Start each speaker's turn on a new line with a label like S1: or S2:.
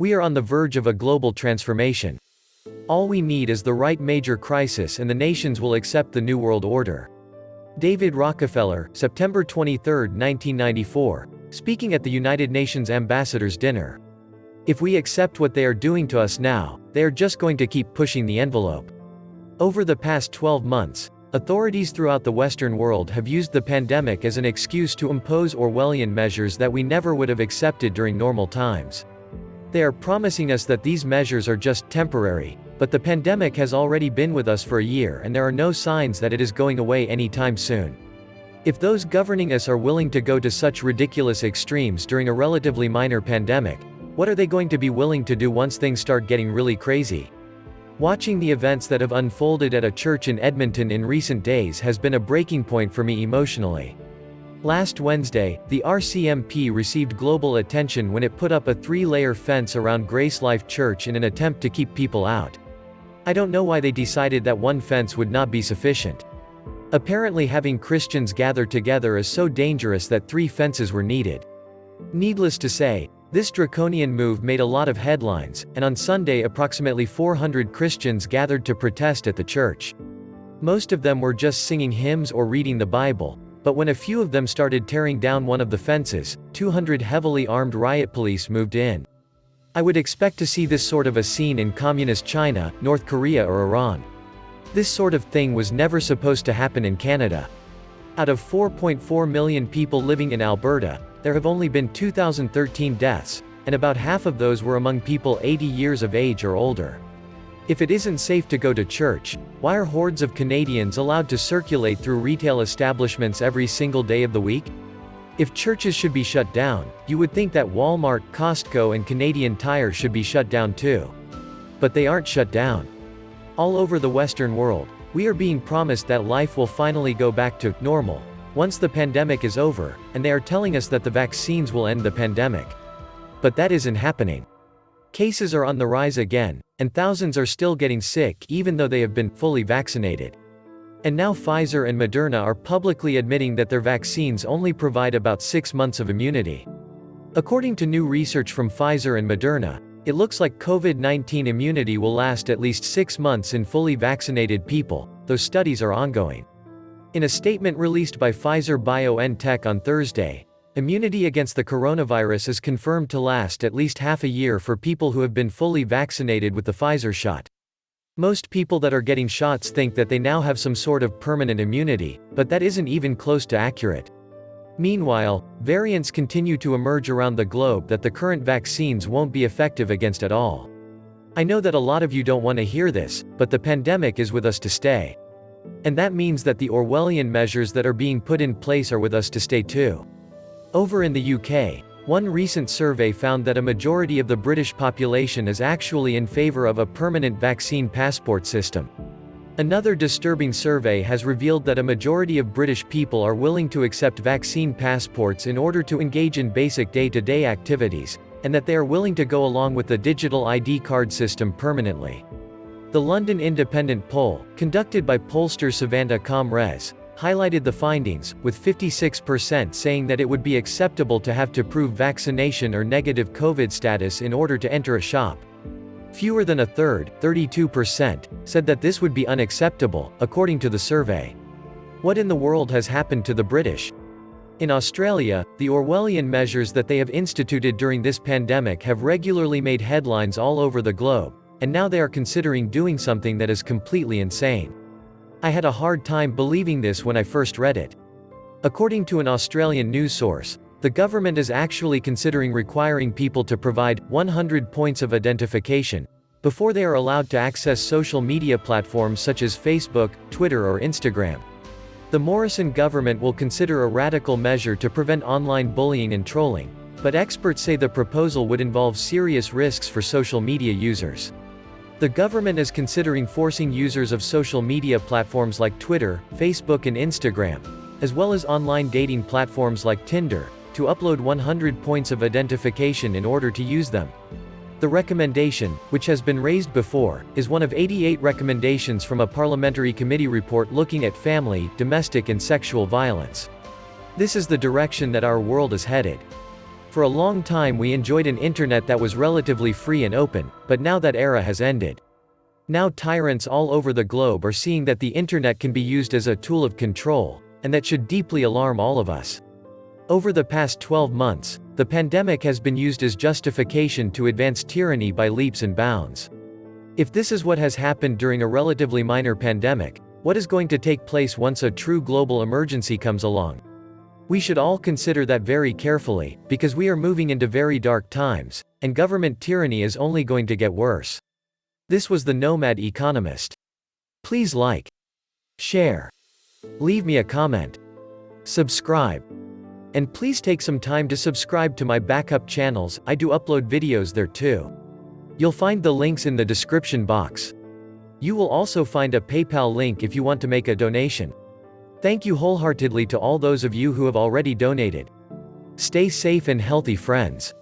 S1: We are on the verge of a global transformation. All we need is the right major crisis and the nations will accept the New World Order. David Rockefeller, September 23, 1994, speaking at the United Nations Ambassadors' Dinner. If we accept what they are doing to us now, they are just going to keep pushing the envelope. Over the past 12 months, authorities throughout the Western world have used the pandemic as an excuse to impose Orwellian measures that we never would have accepted during normal times. They are promising us that these measures are just temporary, but the pandemic has already been with us for a year and there are no signs that it is going away anytime soon. If those governing us are willing to go to such ridiculous extremes during a relatively minor pandemic, what are they going to be willing to do once things start getting really crazy? Watching the events that have unfolded at a church in Edmonton in recent days has been a breaking point for me emotionally. Last Wednesday, the RCMP received global attention when it put up a 3-layer fence around Grace Life Church in an attempt to keep people out. I don't know why they decided that one fence would not be sufficient. Apparently having Christians gather together is so dangerous that 3 fences were needed. Needless to say, this draconian move made a lot of headlines, and on Sunday approximately 400 Christians gathered to protest at the church. Most of them were just singing hymns or reading the Bible, but when a few of them started tearing down one of the fences, 200 heavily armed riot police moved in. I would expect to see this sort of a scene in communist China, North Korea or Iran. This sort of thing was never supposed to happen in Canada. Out of 4.4 million people living in Alberta, there have only been 2,013 deaths, and about half of those were among people 80 years of age or older. If it isn't safe to go to church, why are hordes of Canadians allowed to circulate through retail establishments every single day of the week? If churches should be shut down, you would think that Walmart, Costco and Canadian Tire should be shut down too. But they aren't shut down. All over the Western world, we are being promised that life will finally go back to normal once the pandemic is over, and they are telling us that the vaccines will end the pandemic. But that isn't happening. Cases are on the rise again, and thousands are still getting sick even though they have been fully vaccinated. And now Pfizer and Moderna are publicly admitting that their vaccines only provide about 6 months of immunity. According to new research from Pfizer and Moderna, it looks like COVID-19 immunity will last at least 6 months in fully vaccinated people, though studies are ongoing. In a statement released by Pfizer-BioNTech on Thursday, immunity against the coronavirus is confirmed to last at least half a year for people who have been fully vaccinated with the Pfizer shot. Most people that are getting shots think that they now have some sort of permanent immunity, but that isn't even close to accurate. Meanwhile, variants continue to emerge around the globe that the current vaccines won't be effective against at all. I know that a lot of you don't want to hear this, but the pandemic is with us to stay. And that means that the Orwellian measures that are being put in place are with us to stay too. Over in the UK, one recent survey found that a majority of the British population is actually in favor of a permanent vaccine passport system. Another disturbing survey has revealed that a majority of British people are willing to accept vaccine passports in order to engage in basic day-to-day activities, and that they are willing to go along with the digital ID card system permanently. The London Independent poll, conducted by pollster Savanta Comres, highlighted the findings, with 56% saying that it would be acceptable to have to prove vaccination or negative COVID status in order to enter a shop. Fewer than a third, 32%, said that this would be unacceptable, according to the survey. What in the world has happened to the British? In Australia, the Orwellian measures that they have instituted during this pandemic have regularly made headlines all over the globe, and now they are considering doing something that is completely insane. I had a hard time believing this when I first read it. According to an Australian news source, the government is actually considering requiring people to provide 100 points of identification before they are allowed to access social media platforms such as Facebook, Twitter or Instagram. The Morrison government will consider a radical measure to prevent online bullying and trolling, but experts say the proposal would involve serious risks for social media users. The government is considering forcing users of social media platforms like Twitter, Facebook and Instagram, as well as online dating platforms like Tinder, to upload 100 points of identification in order to use them. The recommendation, which has been raised before, is one of 88 recommendations from a parliamentary committee report looking at family, domestic and sexual violence. This is the direction that our world is headed. For a long time we enjoyed an internet that was relatively free and open, but now that era has ended. Now tyrants all over the globe are seeing that the internet can be used as a tool of control, and that should deeply alarm all of us. Over the past 12 months, the pandemic has been used as justification to advance tyranny by leaps and bounds. If this is what has happened during a relatively minor pandemic, what is going to take place once a true global emergency comes along? We should all consider that very carefully, because we are moving into very dark times, and government tyranny is only going to get worse. This was the Nomad Economist. Please like, share, leave me a comment, subscribe. And please take some time to subscribe to my backup channels, I do upload videos there too. You'll find the links in the description box. You will also find a PayPal link if you want to make a donation. Thank you wholeheartedly to all those of you who have already donated. Stay safe and healthy, friends.